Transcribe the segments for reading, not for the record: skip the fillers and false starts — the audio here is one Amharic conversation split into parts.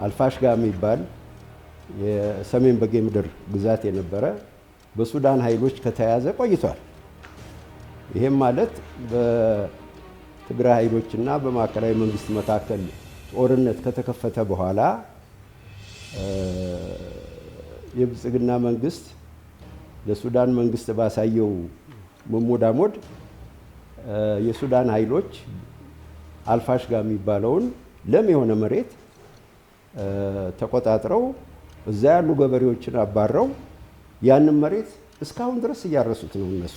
አልፋሽጋ የሚባል የሰሜን በጌ ምድር ግዛት የነበረ በሱዳን ኃይሎች ከተያዘ ቆይቷል። ይሄም ማለት በትግራይ ኃይሎችና በማዕከላዊ መንግስት መካከል ጦርነት ከተከፈተ በኋላ የብልጽግና መንግስት ለሱዳን መንግስት ባሳየው መሞዳሞድ የሱዳን ኃይሎች አልፋሽጋ የሚባለውን ለም የሆነ መሬት ተቆጣጥረው እዛ ያሉ ገበሬዎችን አባረው ያንን መሬት እስካሁን ድረስ እያረሱት ነው እነሱ።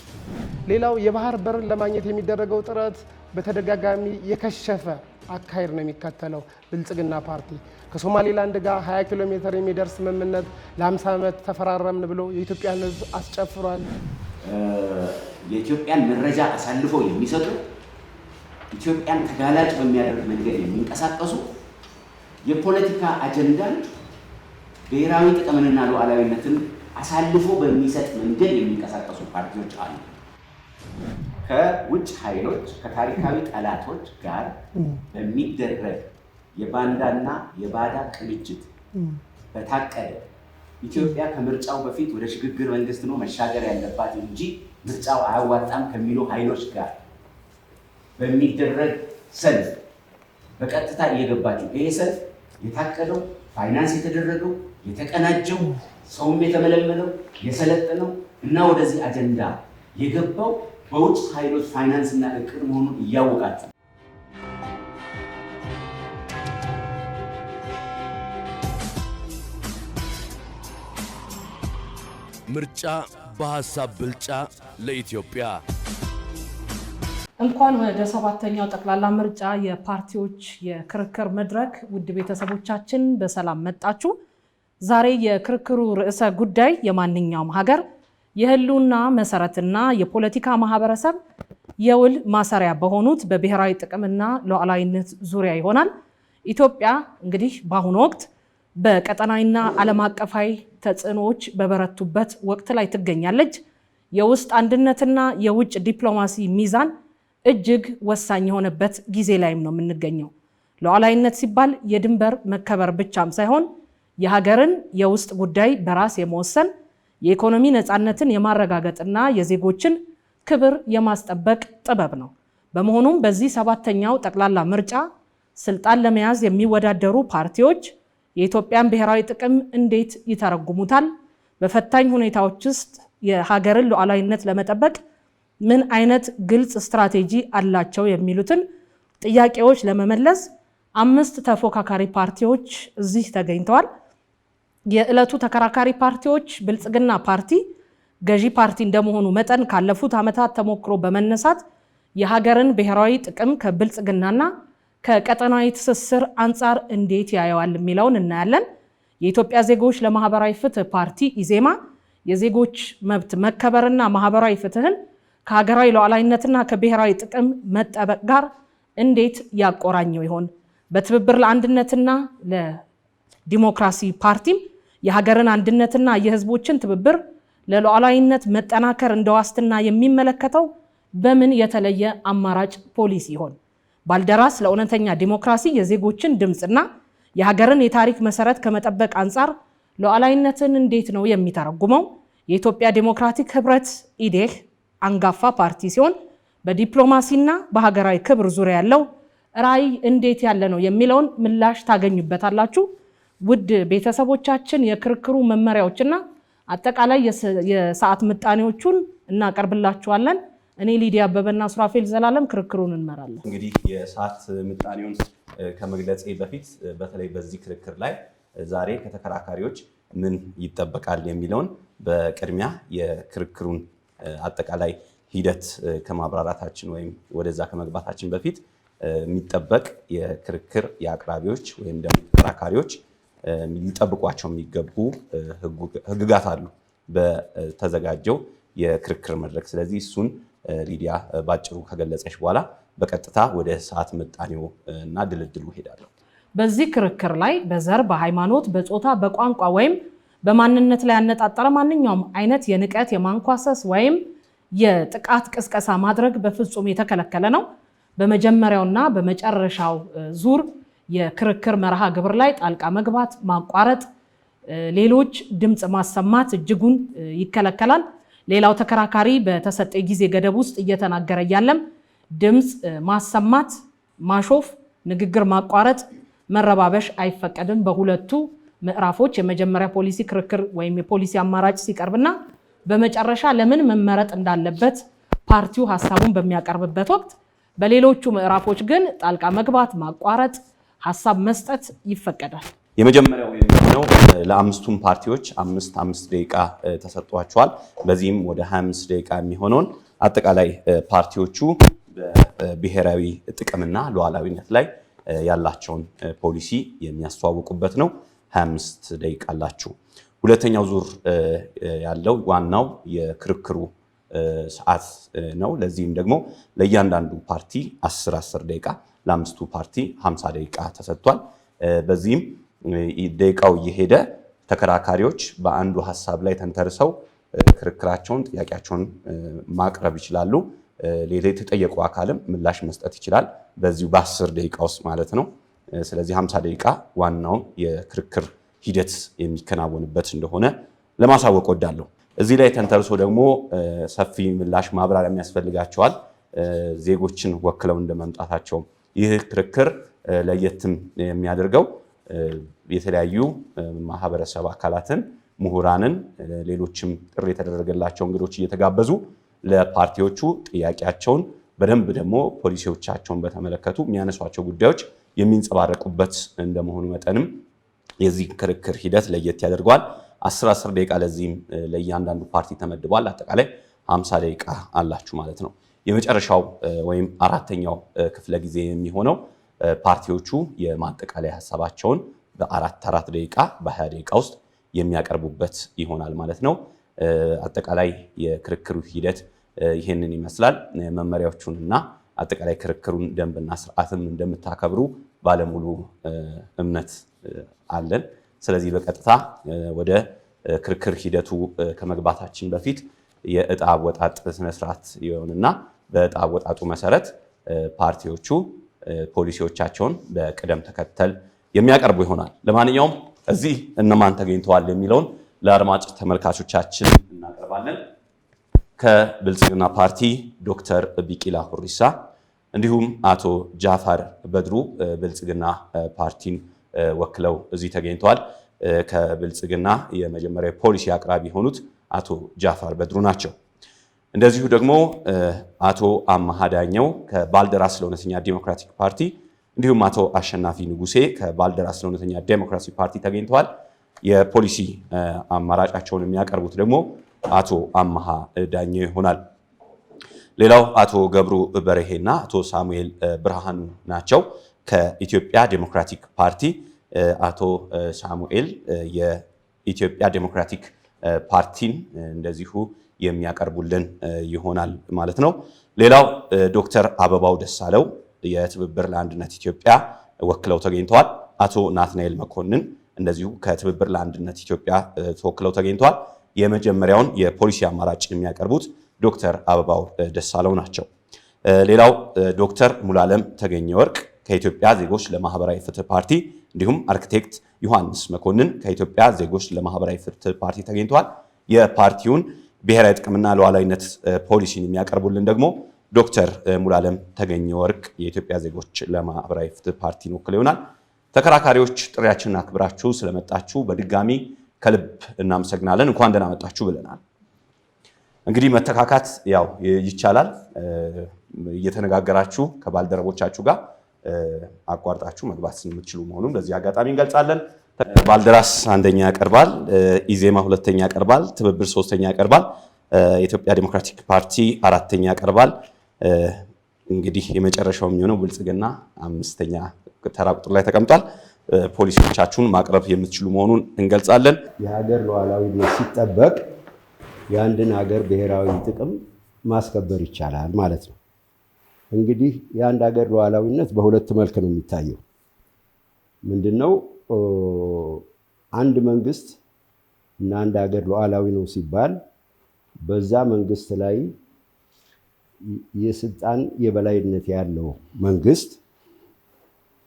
ሌላው የባህር በርን ለማግኘት የሚደረገው ጥረት በተደጋጋሚ የከሸፈ አካሄድ ነው የሚከተለው ብልጽግና ፓርቲ። ከሶማሌላንድ ጋር 20 ኪሎ ሜትር የሚደርስ ስምምነት ለ50 ዓመት ተፈራረምን ብሎ የኢትዮጵያን ሕዝብ አስጨፍሯል። የኢትዮጵያን መረጃ አሳልፈው የሚሰጡ ኢትዮጵያን ተጋላጭ በሚያደርግ መንገድ የሚንቀሳቀሱ የፖለቲካ አጀንዳን ብሔራዊ ጥቅምንና ሉዓላዊነትን አሳልፎ በሚሰጥ መንገድ የሚንቀሳቀሱ ፓርቲዎች አሉ። ከውጭ ኃይሎች ከታሪካዊ ጠላቶች ጋር በሚደረግ የባንዳና የባዳ ቅንጅት በታቀደ ኢትዮጵያ ከምርጫው በፊት ወደ ሽግግር መንግስት ነው መሻገር ያለባት እንጂ ምርጫው አያዋጣም ከሚሉ ኃይሎች ጋር በሚደረግ ሰልፍ በቀጥታ እየገባችሁ ይሄ ሰልፍ የታቀደው ፋይናንስ የተደረገው የተቀናጀው ሰውም የተመለመለው የሰለጠነው እና ወደዚህ አጀንዳ የገባው በውጭ ኃይሎች ፋይናንስ እና እቅድ መሆኑን እያወቃችሁ ምርጫ በሐሳብ ብልጫ ለኢትዮጵያ እንኳን ወደ 7ኛው ጠቅላላ ምርጫ የፓርቲዎች የክርክር መድረክ ውድ ቤተሰቦቻችን በሰላም መጣችሁ። ዛሬ የክርክሩ ርዕሰ ጉዳይ የማንኛውም ሀገር የህልውና መሰረትና የፖለቲካ ማህበረሰብ የውል ማሰሪያ በሆኑት በብሔራዊ ጥቅምና ሉዓላዊነት ዙሪያ ይሆናል። ኢትዮጵያ እንግዲህ በአሁኑ ወቅት በቀጠናዊና ዓለም አቀፋዊ ተጽዕኖዎች በበረቱበት ወቅት ላይ ትገኛለች። የውስጥ አንድነትና የውጭ ዲፕሎማሲ ሚዛን እጅግ ወሳኝ የሆነበት ጊዜ ላይም ነው የምንገኘው። ሉዓላዊነት ሲባል የድንበር መከበር ብቻም ሳይሆን የሀገርን የውስጥ ጉዳይ በራስ የመወሰን የኢኮኖሚ ነፃነትን የማረጋገጥና የዜጎችን ክብር የማስጠበቅ ጥበብ ነው። በመሆኑም በዚህ 7ኛው ጠቅላላ ምርጫ ስልጣን ለመያዝ የሚወዳደሩ ፓርቲዎች የኢትዮጵያን ብሔራዊ ጥቅም እንዴት ይተረጉሙታል? በፈታኝ ሁኔታዎች ውስጥ የሀገርን ሉዓላዊነት ለመጠበቅ ምን አይነት ግልጽ ስትራቴጂ አላቸው? የሚሉትን ጥያቄዎች ለመመለስ 5 ተፎካካሪ ፓርቲዎች እዚህ ተገኝተዋል። የዕለቱ ተከራካሪ ፓርቲዎች ብልጽግና ፓርቲ ገዢ ፓርቲ እንደመሆኑ መጠን ካለፉት ዓመታት ተሞክሮ በመነሳት የሀገርን ብሔራዊ ጥቅም ከብልጽግናና ከቀጠናዊ ትስስር አንጻር እንዴት ያየዋል የሚለውን እናያለን። የኢትዮጵያ ዜጎች ለማህበራዊ ፍትህ ፓርቲ ኢዜማ የዜጎች መብት መከበርና ማህበራዊ ፍትህን ከሀገራዊ ሉዓላዊነትና ከብሔራዊ ጥቅም መጠበቅ ጋር እንዴት ያቆራኘው ይሆን? በትብብር ለአንድነትና ለዲሞክራሲ ፓርቲም የሀገርን አንድነትና የህዝቦችን ትብብር ለሉዓላዊነት መጠናከር እንደ ዋስትና የሚመለከተው በምን የተለየ አማራጭ ፖሊሲ ይሆን? ባልደራስ ለእውነተኛ ዲሞክራሲ የዜጎችን ድምፅና የሀገርን የታሪክ መሰረት ከመጠበቅ አንጻር ሉዓላዊነትን እንዴት ነው የሚተረጉመው? የኢትዮጵያ ዲሞክራቲክ ህብረት ኢዴህ አንጋፋ ፓርቲ ሲሆን በዲፕሎማሲና በሀገራዊ ክብር ዙሪያ ያለው ራዕይ እንዴት ያለ ነው የሚለውን ምላሽ ታገኙበታላችሁ። ውድ ቤተሰቦቻችን የክርክሩ መመሪያዎችና አጠቃላይ የሰዓት ምጣኔዎቹን እናቀርብላችኋለን። እኔ ሊዲያ አበበና ሱራፌል ዘላለም ክርክሩን እንመራለን። እንግዲህ የሰዓት ምጣኔውን ከመግለጼ በፊት በተለይ በዚህ ክርክር ላይ ዛሬ ከተከራካሪዎች ምን ይጠበቃል የሚለውን በቅድሚያ የክርክሩን አጠቃላይ ሂደት ከማብራራታችን ወይም ወደዛ ከመግባታችን በፊት የሚጠበቅ የክርክር የአቅራቢዎች ወይም ደግሞ ተከራካሪዎች ሊጠብቋቸው የሚገቡ ህግጋት አሉ በተዘጋጀው የክርክር መድረክ። ስለዚህ እሱን ሊዲያ ባጭሩ ከገለጸች በኋላ በቀጥታ ወደ ሰዓት ምጣኔው እና ድልድሉ ሄዳለሁ። በዚህ ክርክር ላይ በዘር፣ በሃይማኖት፣ በጾታ፣ በቋንቋ ወይም በማንነት ላይ ያነጣጠረ ማንኛውም አይነት የንቀት፣ የማንኳሰስ ወይም የጥቃት ቅስቀሳ ማድረግ በፍጹም የተከለከለ ነው። በመጀመሪያውና በመጨረሻው ዙር የክርክር መርሃ ግብር ላይ ጣልቃ መግባት፣ ማቋረጥ፣ ሌሎች ድምፅ ማሰማት እጅጉን ይከለከላል። ሌላው ተከራካሪ በተሰጠ ጊዜ ገደብ ውስጥ እየተናገረ ያለም ድምፅ ማሰማት፣ ማሾፍ፣ ንግግር ማቋረጥ፣ መረባበሽ አይፈቀድም። በሁለቱ ምዕራፎች የመጀመሪያ ፖሊሲ ክርክር ወይም የፖሊሲ አማራጭ ሲቀርብና በመጨረሻ ለምን መመረጥ እንዳለበት ፓርቲው ሐሳቡን በሚያቀርብበት ወቅት፣ በሌሎቹ ምዕራፎች ግን ጣልቃ መግባት፣ ማቋረጥ፣ ሐሳብ መስጠት ይፈቀዳል። የመጀመሪያው የሚሆነው ለአምስቱም ፓርቲዎች 5 ደቂቃ ተሰጥቷቸዋል። በዚህም ወደ 25 ደቂቃ የሚሆነውን አጠቃላይ ፓርቲዎቹ በብሔራዊ ጥቅምና ሉዓላዊነት ላይ ያላቸውን ፖሊሲ የሚያስተዋውቁበት ነው። 25 ደቂቃ አላችሁ። ሁለተኛው ዙር ያለው ዋናው የክርክሩ ሰዓት ነው። ለዚህም ደግሞ ለእያንዳንዱ ፓርቲ 10 ደቂቃ፣ ለአምስቱ ፓርቲ 50 ደቂቃ ተሰጥቷል። በዚህም ደቂቃው እየሄደ ተከራካሪዎች በአንዱ ሀሳብ ላይ ተንተርሰው ክርክራቸውን፣ ጥያቄያቸውን ማቅረብ ይችላሉ። ሌላ የተጠየቁ አካልም ምላሽ መስጠት ይችላል፣ በዚሁ በ10 ደቂቃ ውስጥ ማለት ነው። ስለዚህ 50 ደቂቃ ዋናው የክርክር ሂደት የሚከናወንበት እንደሆነ ለማሳወቅ ወዳለሁ። እዚህ ላይ ተንተርሶ ደግሞ ሰፊ ምላሽ ማብራሪያ የሚያስፈልጋቸዋል ዜጎችን ወክለው እንደመምጣታቸው። ይህ ክርክር ለየትም የሚያደርገው የተለያዩ ማህበረሰብ አካላትን፣ ምሁራንን፣ ሌሎችም ጥሪ የተደረገላቸው እንግዶች እየተጋበዙ ለፓርቲዎቹ ጥያቄያቸውን በደንብ ደግሞ ፖሊሲዎቻቸውን በተመለከቱ የሚያነሷቸው ጉዳዮች የሚንጸባረቁበት እንደመሆኑ መጠንም የዚህ ክርክር ሂደት ለየት ያደርገዋል። 10 ደቂቃ ለዚህም ለእያንዳንዱ ፓርቲ ተመድቧል። አጠቃላይ 50 ደቂቃ አላችሁ ማለት ነው። የመጨረሻው ወይም አራተኛው ክፍለ ጊዜ የሚሆነው ፓርቲዎቹ የማጠቃለያ ሀሳባቸውን በ4 ደቂቃ በ20 ደቂቃ ውስጥ የሚያቀርቡበት ይሆናል ማለት ነው። አጠቃላይ የክርክሩ ሂደት ይህንን ይመስላል። መመሪያዎቹንና አጠቃላይ ክርክሩን ደንብና ስርዓትም እንደምታከብሩ ባለሙሉ እምነት አለን። ስለዚህ በቀጥታ ወደ ክርክር ሂደቱ ከመግባታችን በፊት የእጣ አወጣጥ ስነስርዓት ይሆንና በእጣ አወጣጡ መሰረት ፓርቲዎቹ ፖሊሲዎቻቸውን በቅደም ተከተል የሚያቀርቡ ይሆናል። ለማንኛውም እዚህ እነማን ተገኝተዋል የሚለውን ለአድማጭ ተመልካቾቻችን እናቀርባለን። ከብልጽግና ፓርቲ ዶክተር ቢቂላ ሁሪሳ እንዲሁም አቶ ጃፋር በድሩ ብልጽግና ፓርቲን ወክለው እዚህ ተገኝተዋል። ከብልጽግና የመጀመሪያ ፖሊሲ አቅራቢ የሆኑት አቶ ጃፋር በድሩ ናቸው። እንደዚሁ ደግሞ አቶ አማሃ ዳኘው ከባልደራስ ለእውነተኛ ዲሞክራቲክ ፓርቲ እንዲሁም አቶ አሸናፊ ንጉሴ ከባልደራስ ለእውነተኛ ዲሞክራሲ ፓርቲ ተገኝተዋል። የፖሊሲ አማራጫቸውን የሚያቀርቡት ደግሞ አቶ አማሃ ዳኘው ይሆናል። ሌላው አቶ ገብሩ በርሄና አቶ ሳሙኤል ብርሃኑ ናቸው። ከኢትዮጵያ ዴሞክራቲክ ፓርቲ አቶ ሳሙኤል የኢትዮጵያ ዴሞክራቲክ ፓርቲን እንደዚሁ የሚያቀርቡልን ይሆናል ማለት ነው። ሌላው ዶክተር አበባው ደሳለው የትብብር ለአንድነት ኢትዮጵያ ወክለው ተገኝተዋል። አቶ ናትናኤል መኮንን እንደዚሁ ከትብብር ለአንድነት ኢትዮጵያ ተወክለው ተገኝተዋል። የመጀመሪያውን የፖሊሲ አማራጭ የሚያቀርቡት ዶክተር አበባው ደሳለው ናቸው። ሌላው ዶክተር ሙሉዓለም ተገኘ ወርቅ ከኢትዮጵያ ዜጎች ለማህበራዊ ፍትህ ፓርቲ እንዲሁም አርክቴክት ዮሐንስ መኮንን ከኢትዮጵያ ዜጎች ለማህበራዊ ፍትህ ፓርቲ ተገኝተዋል። የፓርቲውን ብሔራዊ ጥቅምና ሉዓላዊነት ፖሊሲን የሚያቀርቡልን ደግሞ ዶክተር ሙሉዓለም ተገኘ ወርቅ የኢትዮጵያ ዜጎች ለማህበራዊ ፍትህ ፓርቲን ወክለው ይሆናል። ተከራካሪዎች ጥሪያችንን አክብራችሁ ስለመጣችሁ በድጋሚ ከልብ እናመሰግናለን። እንኳን ደህና መጣችሁ ብለናል። እንግዲህ መተካካት ያው ይቻላል። እየተነጋገራችሁ ከባልደረቦቻችሁ ጋር አቋርጣችሁ መግባት የምትችሉ መሆኑን በዚህ አጋጣሚ እንገልጻለን። ባልደራስ አንደኛ ያቀርባል፣ ኢዜማ ሁለተኛ ያቀርባል፣ ትብብር ሶስተኛ ያቀርባል፣ የኢትዮጵያ ዴሞክራቲክ ፓርቲ አራተኛ ያቀርባል። እንግዲህ የመጨረሻው የሚሆነው ብልጽግና 5ኛ ተራ ቁጥር ላይ ተቀምጧል። ፖሊሲዎቻችሁን ማቅረብ የምትችሉ መሆኑን እንገልጻለን። የሀገር ሉዓላዊነት ሲጠበቅ የአንድን ሀገር ብሔራዊ ጥቅም ማስከበር ይቻላል ማለት ነው። እንግዲህ የአንድ ሀገር ሉዓላዊነት በሁለት መልክ ነው የሚታየው። ምንድነው? አንድ መንግስት እና አንድ ሀገር ሉዓላዊ ነው ሲባል በዛ መንግስት ላይ የስልጣን የበላይነት ያለው መንግስት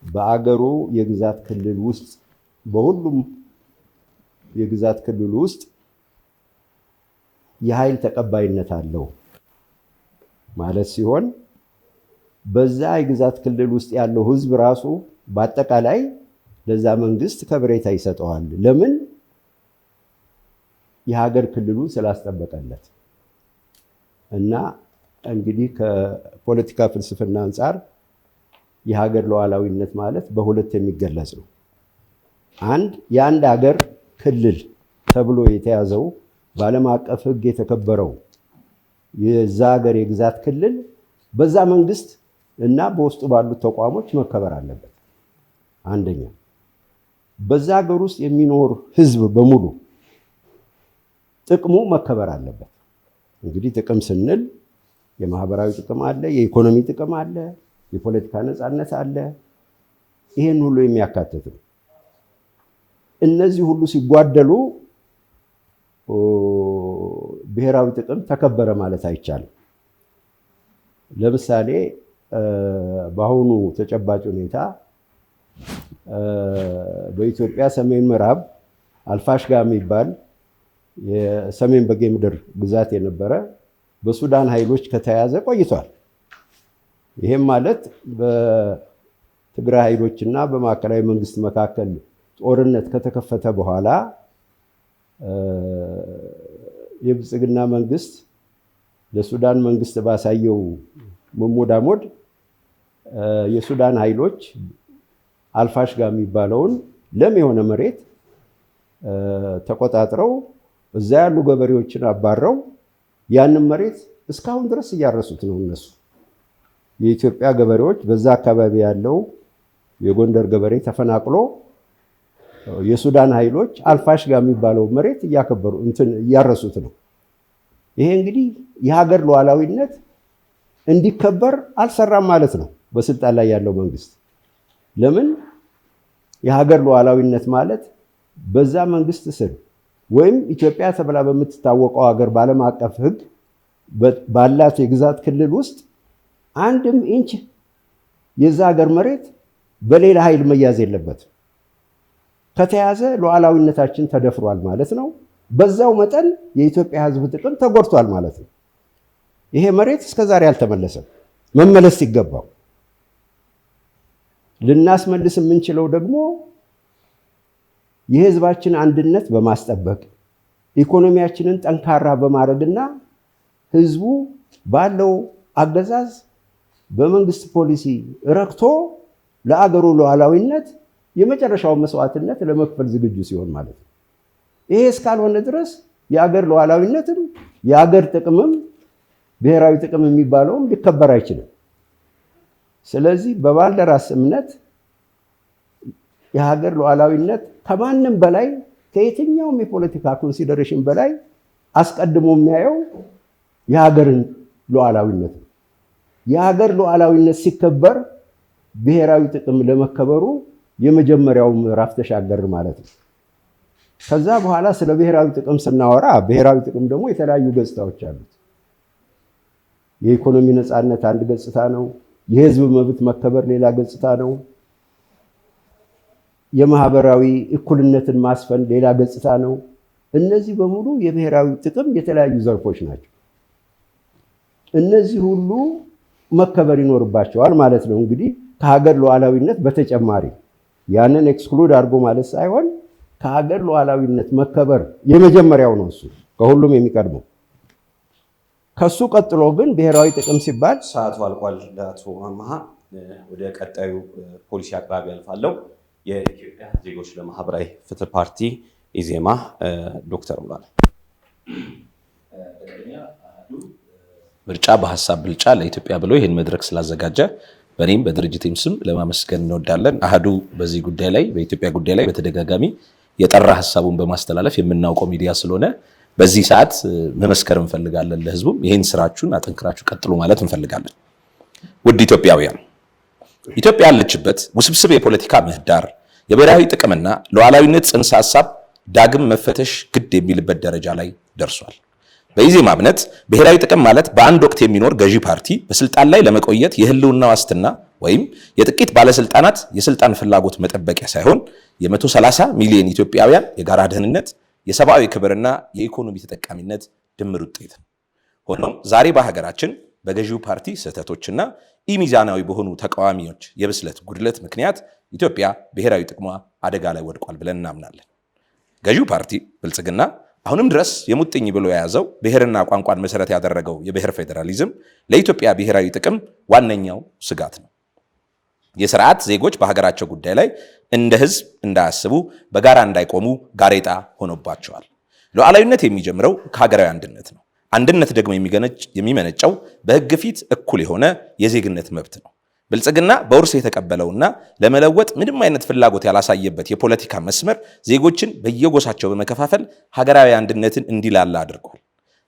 በአገሩ የግዛት ክልል ውስጥ በሁሉም የግዛት ክልል ውስጥ የኃይል ተቀባይነት አለው ማለት ሲሆን በዛ የግዛት ክልል ውስጥ ያለው ህዝብ ራሱ በአጠቃላይ ለዛ መንግስት ከበሬታ ይሰጠዋል። ለምን? የሀገር ክልሉን ስላስጠበቀለት። እና እንግዲህ ከፖለቲካ ፍልስፍና አንጻር የሀገር ሉዓላዊነት ማለት በሁለት የሚገለጽ ነው። አንድ የአንድ ሀገር ክልል ተብሎ የተያዘው በዓለም አቀፍ ህግ የተከበረው የዛ ሀገር የግዛት ክልል በዛ መንግስት እና በውስጡ ባሉት ተቋሞች መከበር አለበት። አንደኛ በዛ ሀገር ውስጥ የሚኖር ህዝብ በሙሉ ጥቅሙ መከበር አለበት። እንግዲህ ጥቅም ስንል የማህበራዊ ጥቅም አለ፣ የኢኮኖሚ ጥቅም አለ፣ የፖለቲካ ነፃነት አለ። ይሄን ሁሉ የሚያካትት ነው። እነዚህ ሁሉ ሲጓደሉ ብሔራዊ ጥቅም ተከበረ ማለት አይቻልም። ለምሳሌ በአሁኑ ተጨባጭ ሁኔታ በኢትዮጵያ ሰሜን ምዕራብ አልፋሽጋ የሚባል የሰሜን በጌ ምድር ግዛት የነበረ በሱዳን ኃይሎች ከተያዘ ቆይቷል። ይሄም ማለት በትግራይ ኃይሎችና በማዕከላዊ መንግስት መካከል ጦርነት ከተከፈተ በኋላ የብልጽግና መንግስት ለሱዳን መንግስት ባሳየው መሞዳሞድ የሱዳን ኃይሎች አልፋሽጋ የሚባለውን ለም የሆነ መሬት ተቆጣጥረው እዛ ያሉ ገበሬዎችን አባረው ያንን መሬት እስካሁን ድረስ እያረሱት ነው እነሱ። የኢትዮጵያ ገበሬዎች በዛ አካባቢ ያለው የጎንደር ገበሬ ተፈናቅሎ የሱዳን ኃይሎች አልፋሽጋ የሚባለው መሬት እያረሱት ነው። ይሄ እንግዲህ የሀገር ሉዓላዊነት እንዲከበር አልሰራም ማለት ነው በስልጣን ላይ ያለው መንግስት። ለምን? የሀገር ሉዓላዊነት ማለት በዛ መንግስት ስር ወይም ኢትዮጵያ ተብላ በምትታወቀው ሀገር በዓለም አቀፍ ህግ ባላት የግዛት ክልል ውስጥ አንድም ኢንች የዛ ሀገር መሬት በሌላ ኃይል መያዝ የለበትም። ከተያዘ ሉዓላዊነታችን ተደፍሯል ማለት ነው። በዛው መጠን የኢትዮጵያ ህዝብ ጥቅም ተጎድቷል ማለት ነው። ይሄ መሬት እስከዛሬ አልተመለሰም፣ መመለስ ሲገባው። ልናስመልስ የምንችለው ደግሞ የህዝባችን አንድነት በማስጠበቅ ኢኮኖሚያችንን ጠንካራ በማድረግና ህዝቡ ባለው አገዛዝ በመንግስት ፖሊሲ ረክቶ ለአገሩ ሉዓላዊነት የመጨረሻውን መስዋዕትነት ለመክፈል ዝግጁ ሲሆን ማለት ነው። ይሄ እስካልሆነ ድረስ የአገር ሉዓላዊነትም የአገር ጥቅምም ብሔራዊ ጥቅም የሚባለውም ሊከበር አይችልም። ስለዚህ በባልደራስ እምነት የሀገር ሉዓላዊነት ከማንም በላይ ከየትኛውም የፖለቲካ ኮንሲደሬሽን በላይ አስቀድሞ የሚያየው የሀገርን ሉዓላዊነት ነው። የሀገር ሉዓላዊነት ሲከበር ብሔራዊ ጥቅም ለመከበሩ የመጀመሪያው ምዕራፍ ተሻገር ማለት ነው። ከዛ በኋላ ስለ ብሔራዊ ጥቅም ስናወራ ብሔራዊ ጥቅም ደግሞ የተለያዩ ገጽታዎች አሉት። የኢኮኖሚ ነፃነት አንድ ገጽታ ነው። የህዝብ መብት መከበር ሌላ ገጽታ ነው። የማህበራዊ እኩልነትን ማስፈን ሌላ ገጽታ ነው። እነዚህ በሙሉ የብሔራዊ ጥቅም የተለያዩ ዘርፎች ናቸው። እነዚህ ሁሉ መከበር ይኖርባቸዋል ማለት ነው። እንግዲህ ከሀገር ሉዓላዊነት በተጨማሪ ያንን ኤክስክሉድ አድርጎ ማለት ሳይሆን ከሀገር ሉዓላዊነት መከበር የመጀመሪያው ነው። እሱ ከሁሉም የሚቀድመው። ከሱ ቀጥሎ ግን ብሔራዊ ጥቅም ሲባል ሰዓቱ አልቋል። ለአቶ አመሃ ወደ ቀጣዩ ፖሊሲ አቅራቢ ያልፋለሁ። የኢትዮጵያ ዜጎች ለማህበራዊ ፍትህ ፓርቲ ኢዜማ ዶክተር ሙላለ ምርጫ በሀሳብ ብልጫ ለኢትዮጵያ ብሎ ይህን መድረክ ስላዘጋጀ በእኔም በድርጅቴም ስም ለማመስገን እንወዳለን። አህዱ በዚህ ጉዳይ ላይ በኢትዮጵያ ጉዳይ ላይ በተደጋጋሚ የጠራ ሀሳቡን በማስተላለፍ የምናውቀው ሚዲያ ስለሆነ በዚህ ሰዓት መመስከር እንፈልጋለን። ለህዝቡም ይህን ስራችሁን አጠንክራችሁ ቀጥሉ ማለት እንፈልጋለን። ውድ ኢትዮጵያውያን፣ ኢትዮጵያ ያለችበት ውስብስብ የፖለቲካ ምህዳር የብሔራዊ ጥቅምና ሉዓላዊነት ጽንሰ ሀሳብ ዳግም መፈተሽ ግድ የሚልበት ደረጃ ላይ ደርሷል። በኢዜማ እምነት ብሔራዊ ጥቅም ማለት በአንድ ወቅት የሚኖር ገዢ ፓርቲ በስልጣን ላይ ለመቆየት የህልውና ዋስትና ወይም የጥቂት ባለስልጣናት የስልጣን ፍላጎት መጠበቂያ ሳይሆን የ130 ሚሊዮን ኢትዮጵያውያን የጋራ ደህንነት፣ የሰብአዊ ክብርና የኢኮኖሚ ተጠቃሚነት ድምር ውጤት ነው። ሆኖም ዛሬ በሀገራችን በገዢው ፓርቲ ስህተቶችና ኢሚዛናዊ በሆኑ ተቃዋሚዎች የብስለት ጉድለት ምክንያት ኢትዮጵያ ብሔራዊ ጥቅሟ አደጋ ላይ ወድቋል ብለን እናምናለን። ገዢው ፓርቲ ብልጽግና አሁንም ድረስ የሙጥኝ ብሎ የያዘው ብሔርና ቋንቋን መሰረት ያደረገው የብሔር ፌዴራሊዝም ለኢትዮጵያ ብሔራዊ ጥቅም ዋነኛው ስጋት ነው። የስርዓት ዜጎች በሀገራቸው ጉዳይ ላይ እንደ ህዝብ እንዳያስቡ፣ በጋራ እንዳይቆሙ ጋሬጣ ሆኖባቸዋል። ሉዓላዊነት የሚጀምረው ከሀገራዊ አንድነት ነው። አንድነት ደግሞ የሚመነጨው በህግ ፊት እኩል የሆነ የዜግነት መብት ነው። ብልጽግና በውርስ የተቀበለውና ለመለወጥ ምንም አይነት ፍላጎት ያላሳየበት የፖለቲካ መስመር ዜጎችን በየጎሳቸው በመከፋፈል ሀገራዊ አንድነትን እንዲላላ አድርጓል።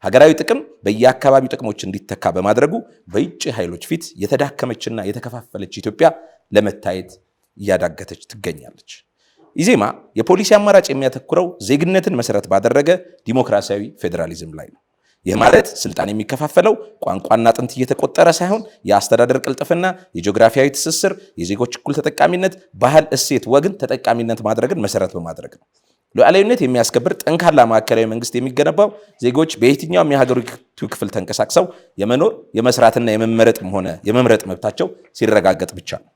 ሀገራዊ ጥቅም በየአካባቢው ጥቅሞች እንዲተካ በማድረጉ በውጭ ኃይሎች ፊት የተዳከመችና የተከፋፈለች ኢትዮጵያ ለመታየት እያዳገተች ትገኛለች። ኢዜማ የፖሊሲ አማራጭ የሚያተኩረው ዜግነትን መሰረት ባደረገ ዲሞክራሲያዊ ፌዴራሊዝም ላይ ነው። ይህ ማለት ስልጣን የሚከፋፈለው ቋንቋና ጥንት እየተቆጠረ ሳይሆን የአስተዳደር ቅልጥፍና፣ የጂኦግራፊያዊ ትስስር፣ የዜጎች እኩል ተጠቃሚነት፣ ባህል፣ እሴት፣ ወግን ተጠቃሚነት ማድረግን መሰረት በማድረግ ነው። ሉዓላዊነት የሚያስከብር ጠንካራ ማዕከላዊ መንግስት የሚገነባው ዜጎች በየትኛውም የሀገሪቱ ክፍል ተንቀሳቅሰው የመኖር የመስራትና የመምረጥ መብታቸው ሲረጋገጥ ብቻ ነው።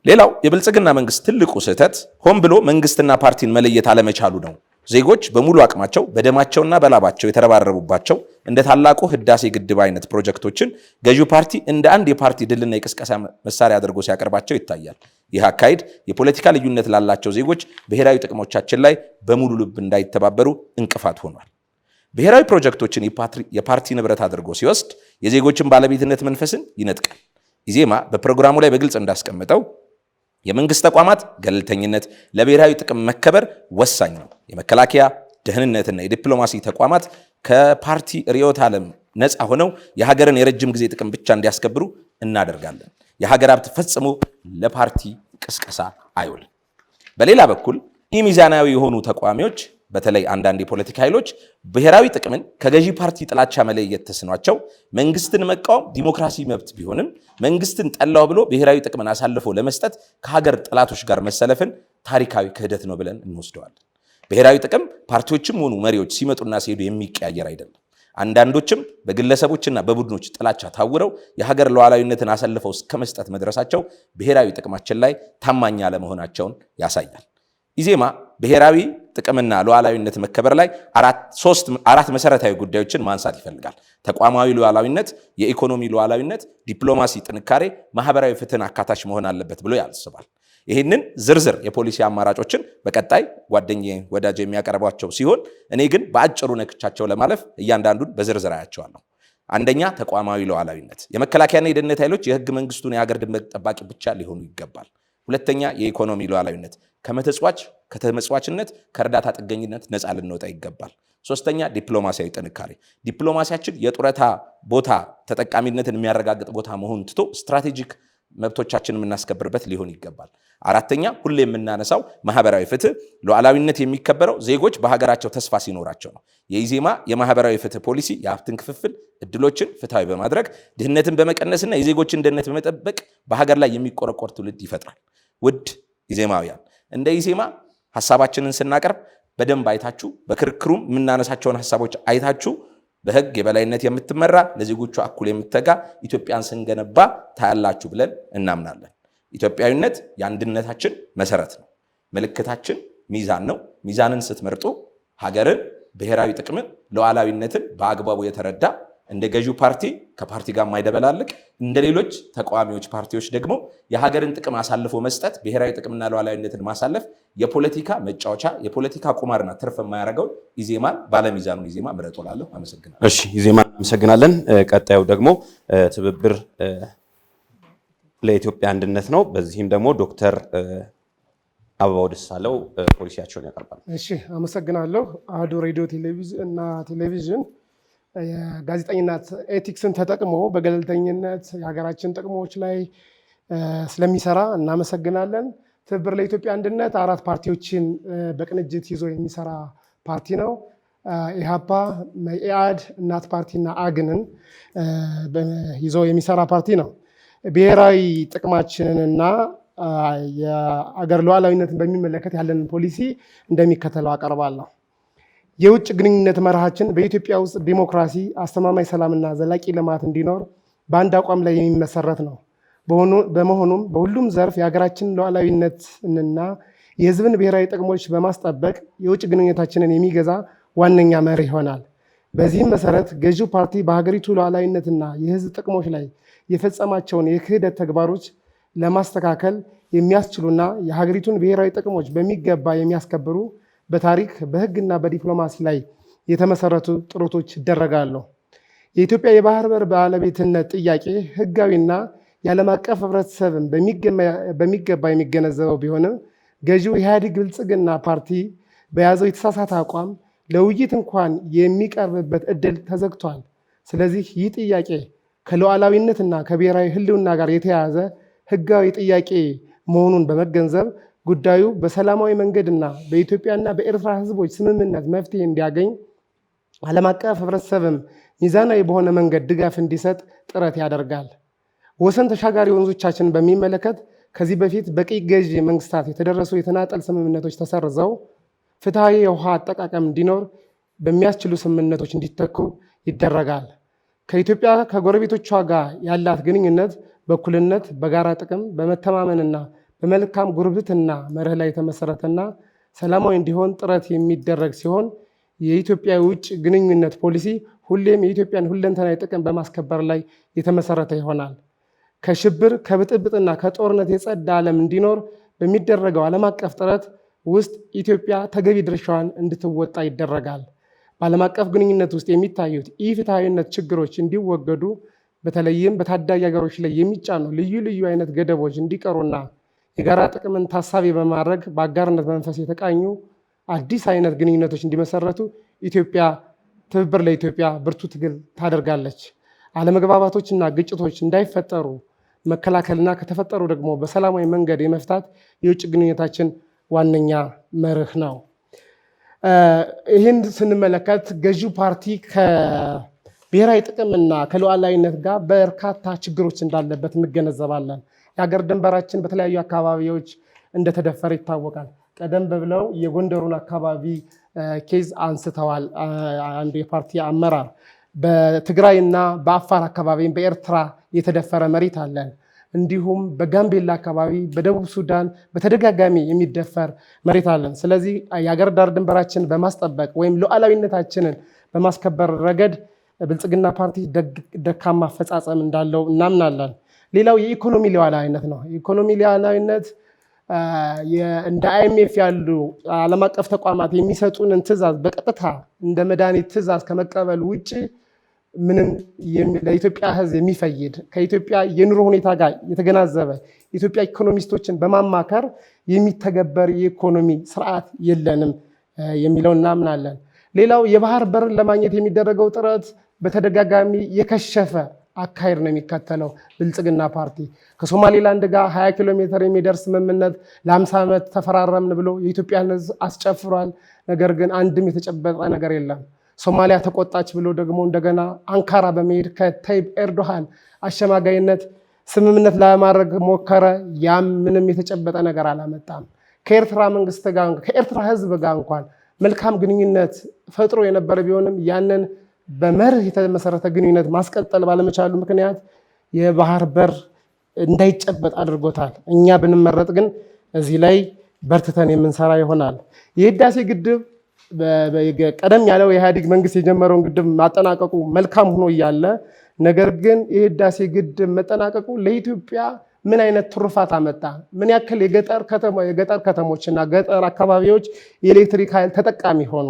ሌላው የብልጽግና መንግስት ትልቁ ስህተት ሆን ብሎ መንግስትና ፓርቲን መለየት አለመቻሉ ነው። ዜጎች በሙሉ አቅማቸው በደማቸውና በላባቸው የተረባረቡባቸው እንደ ታላቁ ህዳሴ ግድብ አይነት ፕሮጀክቶችን ገዢው ፓርቲ እንደ አንድ የፓርቲ ድልና የቅስቀሳ መሳሪያ አድርጎ ሲያቀርባቸው ይታያል። ይህ አካሄድ የፖለቲካ ልዩነት ላላቸው ዜጎች ብሔራዊ ጥቅሞቻችን ላይ በሙሉ ልብ እንዳይተባበሩ እንቅፋት ሆኗል። ብሔራዊ ፕሮጀክቶችን የፓርቲ ንብረት አድርጎ ሲወስድ የዜጎችን ባለቤትነት መንፈስን ይነጥቃል። ኢዜማ በፕሮግራሙ ላይ በግልጽ እንዳስቀመጠው የመንግስት ተቋማት ገለልተኝነት ለብሔራዊ ጥቅም መከበር ወሳኝ ነው። የመከላከያ ደህንነትና የዲፕሎማሲ ተቋማት ከፓርቲ ርዕዮተ ዓለም ነፃ ሆነው የሀገርን የረጅም ጊዜ ጥቅም ብቻ እንዲያስከብሩ እናደርጋለን። የሀገር ሀብት ፈጽሞ ለፓርቲ ቅስቀሳ አይውልም። በሌላ በኩል ኢሚዛናዊ የሆኑ ተቃዋሚዎች በተለይ አንዳንድ የፖለቲካ ኃይሎች ብሔራዊ ጥቅምን ከገዢ ፓርቲ ጥላቻ መለየት ተስኗቸው መንግስትን መቃወም ዲሞክራሲ መብት ቢሆንም መንግስትን ጠላው ብሎ ብሔራዊ ጥቅምን አሳልፎ ለመስጠት ከሀገር ጠላቶች ጋር መሰለፍን ታሪካዊ ክህደት ነው ብለን እንወስደዋለን። ብሔራዊ ጥቅም ፓርቲዎችም ሆኑ መሪዎች ሲመጡና ሲሄዱ የሚቀያየር አይደለም። አንዳንዶችም በግለሰቦችና በቡድኖች ጥላቻ ታውረው የሀገር ሉዓላዊነትን አሳልፈው እስከ መስጠት መድረሳቸው ብሔራዊ ጥቅማችን ላይ ታማኝ አለመሆናቸውን ያሳያል። ኢዜማ ብሔራዊ ጥቅምና ሉዓላዊነት መከበር ላይ አራት መሰረታዊ ጉዳዮችን ማንሳት ይፈልጋል። ተቋማዊ ሉዓላዊነት፣ የኢኮኖሚ ሉዓላዊነት፣ ዲፕሎማሲ ጥንካሬ፣ ማህበራዊ ፍትህን አካታች መሆን አለበት ብሎ ያስባል። ይህንን ዝርዝር የፖሊሲ አማራጮችን በቀጣይ ጓደኛዬ ወዳጅ የሚያቀርቧቸው ሲሆን እኔ ግን በአጭሩ ነክቻቸው ለማለፍ እያንዳንዱን በዝርዝር አያቸዋለሁ። አንደኛ፣ ተቋማዊ ሉዓላዊነት። የመከላከያና የደህንነት ኃይሎች የህግ መንግስቱን የሀገር ድንበር ጠባቂ ብቻ ሊሆኑ ይገባል። ሁለተኛ፣ የኢኮኖሚ ሉዓላዊነት። ከተመጽዋችነት ከእርዳታ ጥገኝነት ነፃ ልንወጣ ይገባል። ሶስተኛ፣ ዲፕሎማሲያዊ ጥንካሬ። ዲፕሎማሲያችን የጡረታ ቦታ ተጠቃሚነትን የሚያረጋግጥ ቦታ መሆን ትቶ ስትራቴጂክ መብቶቻችን የምናስከብርበት ሊሆን ይገባል። አራተኛ፣ ሁሌ የምናነሳው ማህበራዊ ፍትህ። ሉዓላዊነት የሚከበረው ዜጎች በሀገራቸው ተስፋ ሲኖራቸው ነው። የኢዜማ የማህበራዊ ፍትህ ፖሊሲ የሀብትን ክፍፍል እድሎችን ፍትሃዊ በማድረግ ድህነትን በመቀነስና የዜጎችን ደህንነት በመጠበቅ በሀገር ላይ የሚቆረቆር ትውልድ ይፈጥራል። ውድ ኢዜማውያን፣ እንደ ኢዜማ ሀሳባችንን ስናቀርብ በደንብ አይታችሁ በክርክሩም የምናነሳቸውን ሀሳቦች አይታችሁ በህግ የበላይነት የምትመራ ለዜጎቿ እኩል የምትተጋ ኢትዮጵያን ስንገነባ ታያላችሁ ብለን እናምናለን። ኢትዮጵያዊነት የአንድነታችን መሰረት ነው። ምልክታችን ሚዛን ነው። ሚዛንን ስትመርጡ ሀገርን፣ ብሔራዊ ጥቅምን፣ ሉዓላዊነትን በአግባቡ የተረዳ እንደ ገዢው ፓርቲ ከፓርቲ ጋር የማይደበላልቅ እንደ ሌሎች ተቃዋሚዎች ፓርቲዎች ደግሞ የሀገርን ጥቅም አሳልፎ መስጠት፣ ብሔራዊ ጥቅምና ሉዓላዊነትን ማሳለፍ የፖለቲካ መጫወቻ የፖለቲካ ቁማርና ትርፍ የማያደርገውን ኢዜማን ባለሚዛኑን ኢዜማ ምረጡ እላለሁ። አመሰግናለሁ። እሺ፣ ኢዜማን አመሰግናለን። ቀጣዩ ደግሞ ትብብር ለኢትዮጵያ አንድነት ነው። በዚህም ደግሞ ዶክተር አበባው ደሳለው ፖሊሲያቸውን ያቀርባል። እሺ፣ አመሰግናለሁ። አሐዱ ሬዲዮ እና ቴሌቪዥን የጋዜጠኝነት ኤቲክስን ተጠቅሞ በገለልተኝነት የሀገራችን ጥቅሞች ላይ ስለሚሰራ እናመሰግናለን። ትብብር ለኢትዮጵያ አንድነት 4 ፓርቲዎችን በቅንጅት ይዞ የሚሰራ ፓርቲ ነው። ኢህአፓ፣ መኢአድ፣ እናት ፓርቲና አግንን ይዞ የሚሰራ ፓርቲ ነው። ብሔራዊ ጥቅማችንንና የአገር ሉዓላዊነትን በሚመለከት ያለንን ፖሊሲ እንደሚከተለው አቀርባለሁ። የውጭ ግንኙነት መርሃችን በኢትዮጵያ ውስጥ ዲሞክራሲ፣ አስተማማኝ ሰላምና ዘላቂ ልማት እንዲኖር በአንድ አቋም ላይ የሚመሰረት ነው። በመሆኑም በሁሉም ዘርፍ የሀገራችንን ሉዓላዊነትና የሕዝብን ብሔራዊ ጥቅሞች በማስጠበቅ የውጭ ግንኙነታችንን የሚገዛ ዋነኛ መርህ ይሆናል። በዚህም መሰረት ገዢው ፓርቲ በሀገሪቱ ሉዓላዊነትና የሕዝብ ጥቅሞች ላይ የፈጸማቸውን የክህደት ተግባሮች ለማስተካከል የሚያስችሉና የሀገሪቱን ብሔራዊ ጥቅሞች በሚገባ የሚያስከብሩ በታሪክ በሕግና በዲፕሎማሲ ላይ የተመሰረቱ ጥረቶች ይደረጋሉ። የኢትዮጵያ የባህር በር ባለቤትነት ጥያቄ ሕጋዊና የዓለም አቀፍ ሕብረተሰብን በሚገባ የሚገነዘበው ቢሆንም ገዢው ኢህአዴግ ብልጽግና ፓርቲ በያዘው የተሳሳተ አቋም ለውይይት እንኳን የሚቀርብበት እድል ተዘግቷል። ስለዚህ ይህ ጥያቄ ከሉዓላዊነትና ከብሔራዊ ሕልውና ጋር የተያያዘ ሕጋዊ ጥያቄ መሆኑን በመገንዘብ ጉዳዩ በሰላማዊ መንገድና በኢትዮጵያና በኤርትራ ሕዝቦች ስምምነት መፍትሄ እንዲያገኝ ዓለም አቀፍ ሕብረተሰብም ሚዛናዊ በሆነ መንገድ ድጋፍ እንዲሰጥ ጥረት ያደርጋል። ወሰን ተሻጋሪ ወንዞቻችንን በሚመለከት ከዚህ በፊት በቅኝ ገዢ መንግስታት የተደረሱ የተናጠል ስምምነቶች ተሰርዘው ፍትሐዊ የውሃ አጠቃቀም እንዲኖር በሚያስችሉ ስምምነቶች እንዲተኩ ይደረጋል። ከኢትዮጵያ ከጎረቤቶቿ ጋር ያላት ግንኙነት በእኩልነት፣ በጋራ ጥቅም፣ በመተማመንና በመልካም ጉርብትና መርህ ላይ የተመሰረተና ሰላማዊ እንዲሆን ጥረት የሚደረግ ሲሆን የኢትዮጵያ የውጭ ግንኙነት ፖሊሲ ሁሌም የኢትዮጵያን ሁለንተናዊ ጥቅም በማስከበር ላይ የተመሰረተ ይሆናል። ከሽብር ከብጥብጥና ከጦርነት የጸዳ ዓለም እንዲኖር በሚደረገው ዓለም አቀፍ ጥረት ውስጥ ኢትዮጵያ ተገቢ ድርሻዋን እንድትወጣ ይደረጋል። በዓለም አቀፍ ግንኙነት ውስጥ የሚታዩት ኢፍትሐዊነት ችግሮች እንዲወገዱ በተለይም በታዳጊ ሀገሮች ላይ የሚጫኑ ልዩ ልዩ አይነት ገደቦች እንዲቀሩና የጋራ ጥቅምን ታሳቢ በማድረግ በአጋርነት መንፈስ የተቃኙ አዲስ አይነት ግንኙነቶች እንዲመሰረቱ ኢትዮጵያ ትብብር ለኢትዮጵያ ብርቱ ትግል ታደርጋለች። አለመግባባቶችና ግጭቶች እንዳይፈጠሩ መከላከልና ከተፈጠሩ ደግሞ በሰላማዊ መንገድ የመፍታት የውጭ ግንኙነታችን ዋነኛ መርህ ነው። ይህን ስንመለከት ገዢው ፓርቲ ከብሔራዊ ጥቅምና ከሉዓላዊነት ጋር በርካታ ችግሮች እንዳለበት እንገነዘባለን። የሀገር ድንበራችን በተለያዩ አካባቢዎች እንደተደፈረ ይታወቃል። ቀደም ብለው የጎንደሩን አካባቢ ኬዝ አንስተዋል። አንዱ የፓርቲ አመራር በትግራይና በአፋር አካባቢ በኤርትራ የተደፈረ መሬት አለን። እንዲሁም በጋምቤላ አካባቢ በደቡብ ሱዳን በተደጋጋሚ የሚደፈር መሬት አለን። ስለዚህ የሀገር ዳር ድንበራችን በማስጠበቅ ወይም ሉዓላዊነታችንን በማስከበር ረገድ ብልጽግና ፓርቲ ደካማ አፈጻጸም እንዳለው እናምናለን። ሌላው የኢኮኖሚ ሉዓላዊነት ነው። የኢኮኖሚ ሉዓላዊነት እንደ IMF ያሉ ዓለም አቀፍ ተቋማት የሚሰጡንን ትዕዛዝ በቀጥታ እንደ መድኃኒት ትዕዛዝ ከመቀበል ውጭ ምንም ለኢትዮጵያ ሕዝብ የሚፈይድ ከኢትዮጵያ የኑሮ ሁኔታ ጋር የተገናዘበ የኢትዮጵያ ኢኮኖሚስቶችን በማማከር የሚተገበር የኢኮኖሚ ስርዓት የለንም የሚለው እናምናለን። ሌላው የባህር በርን ለማግኘት የሚደረገው ጥረት በተደጋጋሚ የከሸፈ አካሄድ ነው የሚከተለው ብልጽግና ፓርቲ። ከሶማሌላንድ ጋር 20 ኪሎ ሜትር የሚደርስ ስምምነት ለ50 ዓመት ተፈራረምን ብሎ የኢትዮጵያን ሕዝብ አስጨፍሯል። ነገር ግን አንድም የተጨበጠ ነገር የለም። ሶማሊያ ተቆጣች ብሎ ደግሞ እንደገና አንካራ በመሄድ ከታይብ ኤርዶሃን አሸማጋይነት ስምምነት ለማድረግ ሞከረ። ያም ምንም የተጨበጠ ነገር አላመጣም። ከኤርትራ መንግስት ጋር ከኤርትራ ሕዝብ ጋር እንኳን መልካም ግንኙነት ፈጥሮ የነበረ ቢሆንም ያንን በመርህ የተመሰረተ ግንኙነት ማስቀጠል ባለመቻሉ ምክንያት የባህር በር እንዳይጨበጥ አድርጎታል። እኛ ብንመረጥ ግን እዚህ ላይ በርትተን የምንሰራ ይሆናል። የህዳሴ ግድብ ቀደም ያለው የኢህአዴግ መንግስት የጀመረውን ግድብ ማጠናቀቁ መልካም ሆኖ እያለ ነገር ግን የህዳሴ ግድብ መጠናቀቁ ለኢትዮጵያ ምን አይነት ትሩፋት አመጣ? ምን ያክል የገጠር ከተሞችና ገጠር አካባቢዎች የኤሌክትሪክ ኃይል ተጠቃሚ ሆኖ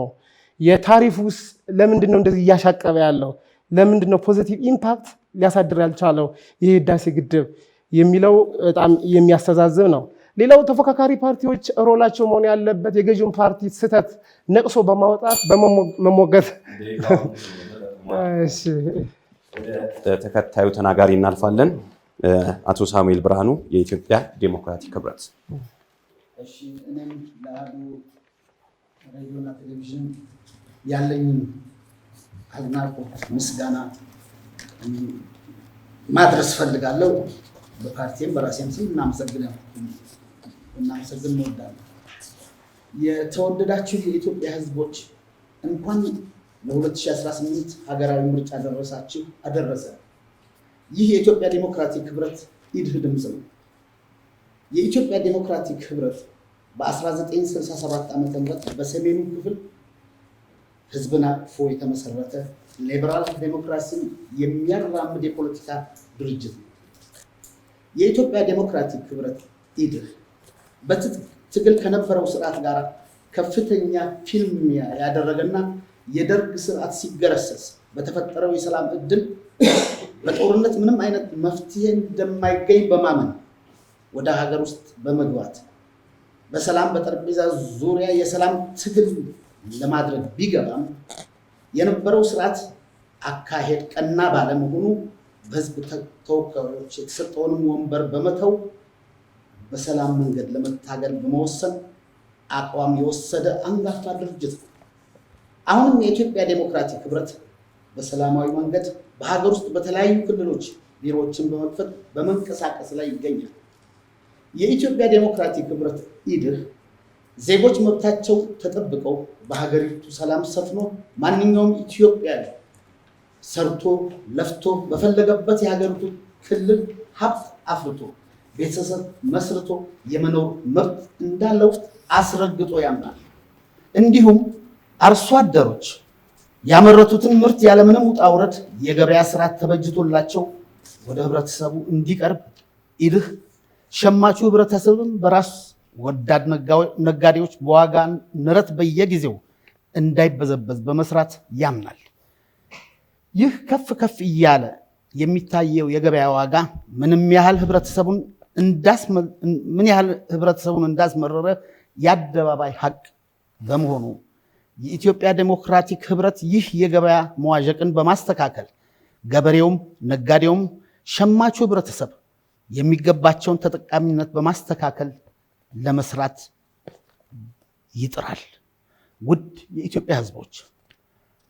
የታሪፍ ውስጥ ለምንድን ነው እንደዚህ እያሻቀበ ያለው? ለምንድን ነው ፖዚቲቭ ኢምፓክት ሊያሳድር ያልቻለው የህዳሴ ግድብ የሚለው በጣም የሚያስተዛዝብ ነው። ሌላው ተፎካካሪ ፓርቲዎች ሮላቸው መሆን ያለበት የገዢውን ፓርቲ ስህተት ነቅሶ በማውጣት በመሞገት ተከታዩ ተናጋሪ እናልፋለን። አቶ ሳሙኤል ብርሃኑ የኢትዮጵያ ዴሞክራቲክ ህብረት። እኔም ለአሃዱ ሬዲዮና ቴሌቪዥን ያለኝን አድናቆት ምስጋና ማድረስ ፈልጋለሁ። በፓርቲም በራሴም ስም እናመሰግን እንወዳለን። የተወደዳችሁ የኢትዮጵያ ሕዝቦች እንኳን ለ2018 ሀገራዊ ምርጫ አደረሰ። ይህ የኢትዮጵያ ዴሞክራቲክ ህብረት ኢድህ ድምፅ ነው። የኢትዮጵያ ዴሞክራቲክ ህብረት በ1967 ዓ.ም በሰሜኑ ክፍል ህዝብን አቅፎ የተመሰረተ ሊበራል ዴሞክራሲን የሚያራምድ የፖለቲካ ድርጅት ነው። የኢትዮጵያ ዴሞክራቲክ ህብረት ኢድህ በትግል ከነበረው ስርዓት ጋር ከፍተኛ ፊልሚያ ያደረገና የደርግ ስርዓት ሲገረሰስ በተፈጠረው የሰላም እድል በጦርነት ምንም አይነት መፍትሄ እንደማይገኝ በማመን ወደ ሀገር ውስጥ በመግባት በሰላም በጠረጴዛ ዙሪያ የሰላም ትግል ለማድረግ ቢገባም የነበረው ስርዓት አካሄድ ቀና ባለመሆኑ በህዝብ ተወካዮች የተሰጠውንም ወንበር በመተው በሰላም መንገድ ለመታገል በመወሰን አቋም የወሰደ አንጋፋ ድርጅት ነው። አሁንም የኢትዮጵያ ዴሞክራቲክ ህብረት በሰላማዊ መንገድ በሀገር ውስጥ በተለያዩ ክልሎች ቢሮዎችን በመክፈት በመንቀሳቀስ ላይ ይገኛል። የኢትዮጵያ ዴሞክራቲክ ህብረት ኢድህ ዜጎች መብታቸው ተጠብቀው በሀገሪቱ ሰላም ሰፍኖ ማንኛውም ኢትዮጵያዊ ሰርቶ ለፍቶ በፈለገበት የሀገሪቱ ክልል ሀብት አፍርቶ ቤተሰብ መስርቶ የመኖር መብት እንዳለው አስረግጦ ያምናል። እንዲሁም አርሶ አደሮች ያመረቱትን ምርት ያለምንም ውጣ ውረድ የገበያ ስርዓት ተበጅቶላቸው ወደ ህብረተሰቡ እንዲቀርብ ኢድህ ሸማቹ ህብረተሰብም በራስ ወዳድ ነጋዴዎች በዋጋ ንረት በየጊዜው እንዳይበዘበዝ በመስራት ያምናል። ይህ ከፍ ከፍ እያለ የሚታየው የገበያ ዋጋ ምን ያህል ህብረተሰቡን እንዳስመረረ የአደባባይ ሀቅ በመሆኑ የኢትዮጵያ ዴሞክራቲክ ህብረት ይህ የገበያ መዋዠቅን በማስተካከል ገበሬውም፣ ነጋዴውም፣ ሸማቹ ህብረተሰብ የሚገባቸውን ተጠቃሚነት በማስተካከል ለመስራት ይጥራል። ውድ የኢትዮጵያ ህዝቦች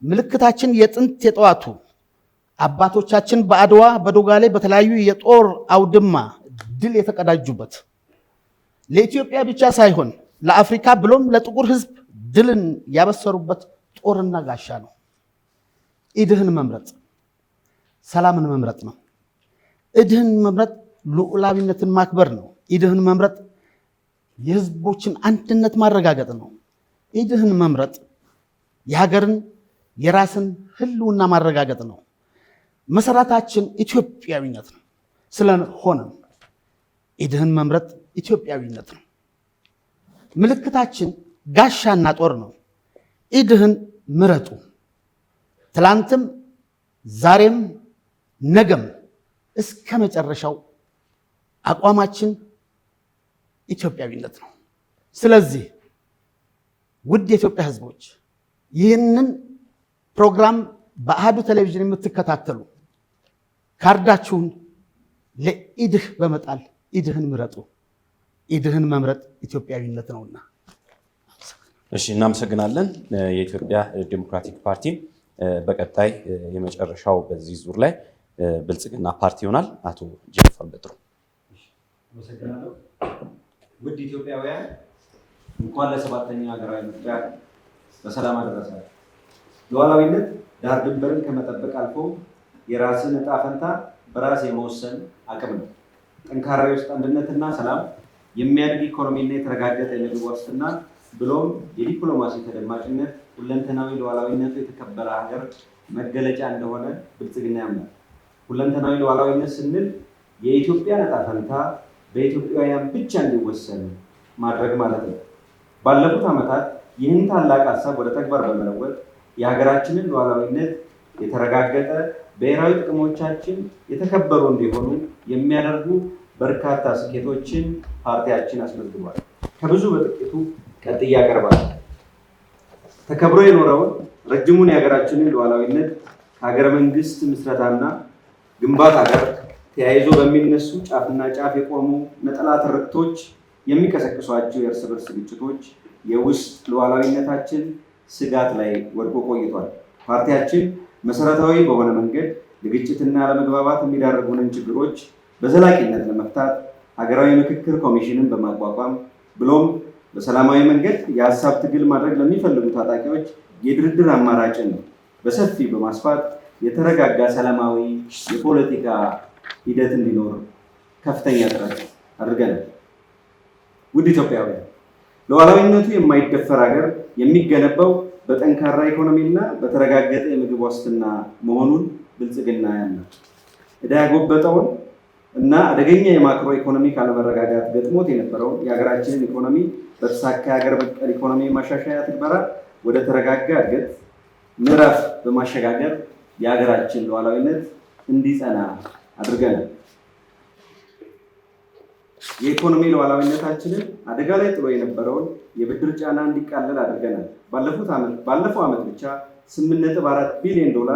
ምልክታችን የጥንት የጠዋቱ አባቶቻችን በአድዋ በዶጋሌ በተለያዩ የጦር አውድማ ድል የተቀዳጁበት ለኢትዮጵያ ብቻ ሳይሆን ለአፍሪካ ብሎም ለጥቁር ህዝብ ድልን ያበሰሩበት ጦርና ጋሻ ነው። ኢድህን መምረጥ ሰላምን መምረጥ ነው። ኢድህን መምረጥ ሉዓላዊነትን ማክበር ነው። ኢድህን መምረጥ የህዝቦችን አንድነት ማረጋገጥ ነው። ኢድህን መምረጥ የሀገርን የራስን ህልውና ማረጋገጥ ነው። መሰረታችን ኢትዮጵያዊነት ነው። ስለሆነም ኢድህን መምረጥ ኢትዮጵያዊነት ነው። ምልክታችን ጋሻና ጦር ነው። ኢድህን ምረጡ። ትላንትም ዛሬም ነገም እስከ መጨረሻው አቋማችን ኢትዮጵያዊነት ነው። ስለዚህ ውድ የኢትዮጵያ ህዝቦች ይህንን ፕሮግራም በአሃዱ ቴሌቪዥን የምትከታተሉ ካርዳችሁን ለኢድህ በመጣል ኢድህን ምረጡ። ኢድህን መምረጥ ኢትዮጵያዊነት ነውና። እሺ፣ እናመሰግናለን። የኢትዮጵያ ዴሞክራቲክ ፓርቲ በቀጣይ የመጨረሻው በዚህ ዙር ላይ ብልጽግና ፓርቲ ይሆናል። አቶ ጀፈር በጥሩ። አመሰግናለሁ። ውድ ኢትዮጵያውያን እንኳን ለሰባተኛው ሀገራዊ ምርጫ በሰላም አደረሳችሁ። ሉዓላዊነት ዳር ድንበርን ከመጠበቅ አልፎ የራስን ዕጣ ፈንታ በራስ የመወሰን አቅም ነው። ጠንካራ የውስጥ አንድነትና ሰላም፣ የሚያድግ ኢኮኖሚና የተረጋገጠ የምግብ ዋስትና ብሎም የዲፕሎማሲ ተደማጭነት ሁለንተናዊ ሉዓላዊነቱ የተከበረ ሀገር መገለጫ እንደሆነ ብልጽግና ያምናል። ሁለንተናዊ ሉዓላዊነት ስንል የኢትዮጵያን ዕጣ ፈንታ በኢትዮጵያውያን ብቻ እንዲወሰን ማድረግ ማለት ነው። ባለፉት ዓመታት ይህን ታላቅ ሀሳብ ወደ ተግባር በመለወጥ የሀገራችንን ሉዓላዊነት የተረጋገጠ ብሔራዊ ጥቅሞቻችን የተከበሩ እንዲሆኑ የሚያደርጉ በርካታ ስኬቶችን ፓርቲያችን አስመዝግቧል። ከብዙ በጥቂቱ ቀጥዬ አቀርባለሁ። ተከብሮ የኖረውን ረጅሙን የሀገራችንን ሉዓላዊነት ከሀገረ መንግስት ምስረታና ግንባታ ጋር ተያይዞ በሚነሱ ጫፍና ጫፍ የቆሙ ነጠላ ትርክቶች የሚቀሰቅሷቸው የእርስ በርስ ግጭቶች የውስጥ ሉዓላዊነታችን ስጋት ላይ ወድቆ ቆይቷል። ፓርቲያችን መሰረታዊ በሆነ መንገድ ለግጭትና ለመግባባት የሚዳርጉንን ችግሮች በዘላቂነት ለመፍታት ሀገራዊ ምክክር ኮሚሽንን በማቋቋም ብሎም በሰላማዊ መንገድ የሀሳብ ትግል ማድረግ ለሚፈልጉ ታጣቂዎች የድርድር አማራጭን በሰፊ በማስፋት የተረጋጋ ሰላማዊ የፖለቲካ ሂደት እንዲኖር ከፍተኛ ጥረት አድርገናል። ውድ ኢትዮጵያውያን፣ ሉዓላዊነቱ የማይደፈር ሀገር የሚገነባው በጠንካራ ኢኮኖሚና በተረጋገጠ የምግብ ዋስትና መሆኑን ብልጽግና ያምናል። ዕዳ ያጎበጠውን እና አደገኛ የማክሮ ኢኮኖሚክ አለመረጋጋት ገጥሞት የነበረውን የሀገራችንን ኢኮኖሚ በተሳካ ሀገር በቀል ኢኮኖሚ ማሻሻያ ትግበራ ወደ ተረጋጋ እድገት ምዕራፍ በማሸጋገር የሀገራችን ሉዓላዊነት እንዲጸና አድርገናል። የኢኮኖሚ ሉዓላዊነታችንን አደጋ ላይ ጥሎ የነበረውን የብድር ጫና እንዲቃለል አድርገናል። ባለፈው ዓመት ብቻ $8.4 ቢሊዮን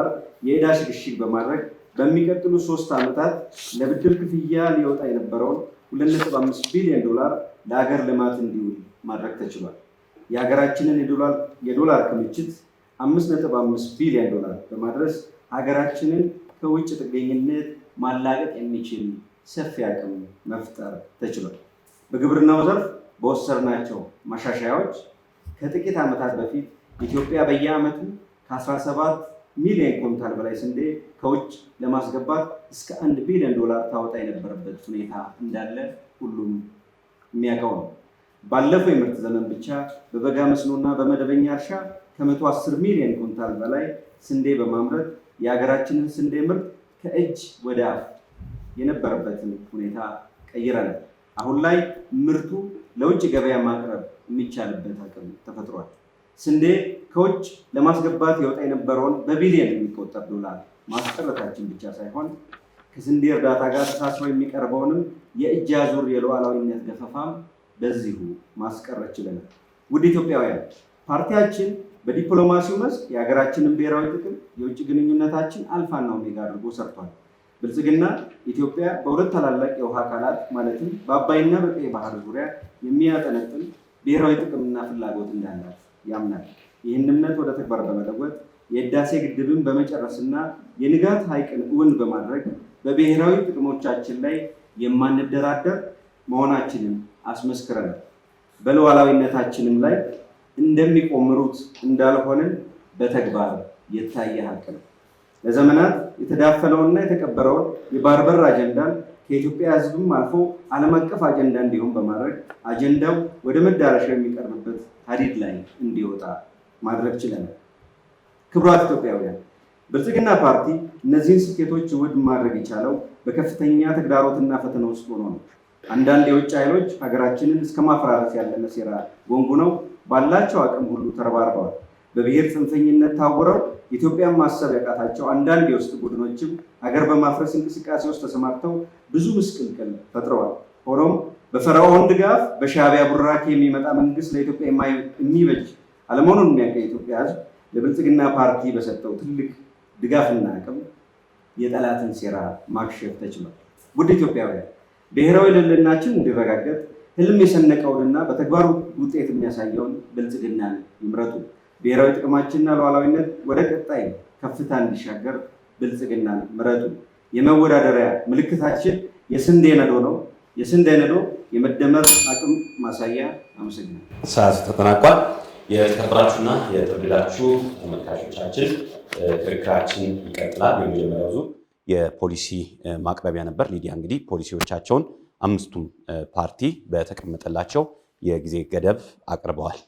የዕዳ ሽግሽግ በማድረግ በሚቀጥሉ 3 ዓመታት ለብድር ክፍያ ሊወጣ የነበረውን $2.5 ቢሊዮን ለሀገር ልማት እንዲውል ማድረግ ተችሏል። የሀገራችንን የዶላር ክምችት $5.5 ቢሊዮን በማድረስ ሀገራችንን ከውጭ ጥገኝነት ማላቀቅ የሚችል ሰፊ አቅም መፍጠር ተችሏል። በግብርናው ዘርፍ በወሰድናቸው ማሻሻያዎች ከጥቂት ዓመታት በፊት ኢትዮጵያ በየዓመቱ ከ17 ሚሊዮን ኩንታል በላይ ስንዴ ከውጭ ለማስገባት እስከ $1 ቢሊዮን ታወጣ የነበረበት ሁኔታ እንዳለ ሁሉም የሚያውቀው ነው። ባለፈው የምርት ዘመን ብቻ በበጋ መስኖና በመደበኛ እርሻ ከ110 ሚሊዮን ኩንታል በላይ ስንዴ በማምረት የሀገራችንን ስንዴ ምርት ከእጅ ወደ አፍ የነበረበትን ሁኔታ ቀይረናል። አሁን ላይ ምርቱ ለውጭ ገበያ ማቅረብ የሚቻልበት አቅም ተፈጥሯል። ስንዴ ከውጭ ለማስገባት የወጣ የነበረውን በቢሊዮን የሚቆጠር ዶላር ማስቀረታችን ብቻ ሳይሆን ከስንዴ እርዳታ ጋር ተሳስሮ የሚቀርበውንም የእጅ አዙር የሉዓላዊነት ገፈፋም በዚሁ ማስቀረት ችለናል። ውድ ኢትዮጵያውያን፣ ፓርቲያችን በዲፕሎማሲው መስክ የሀገራችንን ብሔራዊ ጥቅም የውጭ ግንኙነታችን አልፋና ኦሜጋ አድርጎ ሰርቷል። ብልጽግና ኢትዮጵያ በሁለት ታላላቅ የውሃ አካላት ማለትም በአባይና በቀይ ባህር ዙሪያ የሚያጠነጥን ብሔራዊ ጥቅምና ፍላጎት እንዳላት ያምናል። ይህን እምነት ወደ ተግባር በመለወጥ የህዳሴ ግድብን በመጨረስና የንጋት ሐይቅን እውን በማድረግ በብሔራዊ ጥቅሞቻችን ላይ የማንደራደር መሆናችንን አስመስክረናል። በሉዓላዊነታችንም ላይ እንደሚቆምሩት እንዳልሆንን በተግባር የታየ ሀቅ ነው። ለዘመናት የተዳፈነውና የተቀበረውን የባህር በር አጀንዳን ከኢትዮጵያ ሕዝብም አልፎ ዓለም አቀፍ አጀንዳ እንዲሆን በማድረግ አጀንዳው ወደ መዳረሻው የሚቀርብበት ሀዲድ ላይ እንዲወጣ ማድረግ ችለናል። ክቡራት ኢትዮጵያውያን፣ ብልጽግና ፓርቲ እነዚህን ስኬቶች ውድ ማድረግ የቻለው በከፍተኛ ተግዳሮትና ፈተና ውስጥ ሆኖ ነው። አንዳንድ የውጭ ኃይሎች ሀገራችንን እስከ ማፈራረስ ያለመ ሴራ ጎንጉነው ባላቸው አቅም ሁሉ ተረባርበዋል። በብሔር ጽንፈኝነት ታውረው ኢትዮጵያን ማሰብ ያቃታቸው አንዳንድ የውስጥ ቡድኖችም ሀገር በማፍረስ እንቅስቃሴ ውስጥ ተሰማርተው ብዙ ምስቅልቅል ፈጥረዋል። ሆኖም በፈርዖን ድጋፍ በሻዕቢያ ቡራኬ የሚመጣ መንግስት ለኢትዮጵያ የሚበጅ አለመሆኑን የሚያውቀው የኢትዮጵያ ሕዝብ ለብልጽግና ፓርቲ በሰጠው ትልቅ ድጋፍና አቅም የጠላትን ሴራ ማክሸፍ ተችሏል። ውድ ኢትዮጵያውያን፣ ብሔራዊ ልዕልናችን እንዲረጋገጥ ህልም የሰነቀውንና በተግባሩ ውጤት የሚያሳየውን ብልጽግናን ይምረጡ። ብሔራዊ ጥቅማችንና ሉዓላዊነት ወደ ቀጣይ ከፍታ እንዲሻገር ብልጽግናን ምረጡ። የመወዳደሪያ ምልክታችን የስንዴ ነዶ ነው። የስንዴ ነዶ የመደመር አቅም ማሳያ። አመሰግናለሁ። ሰዓት ተጠናቋል። የተከበራችሁና የተወደዳችሁ ተመልካቾቻችን ክርክራችን ይቀጥላል። የመጀመሪያው ዙር የፖሊሲ ማቅረቢያ ነበር። ሊዲያ እንግዲህ ፖሊሲዎቻቸውን አምስቱም ፓርቲ በተቀመጠላቸው የጊዜ ገደብ አቅርበዋል።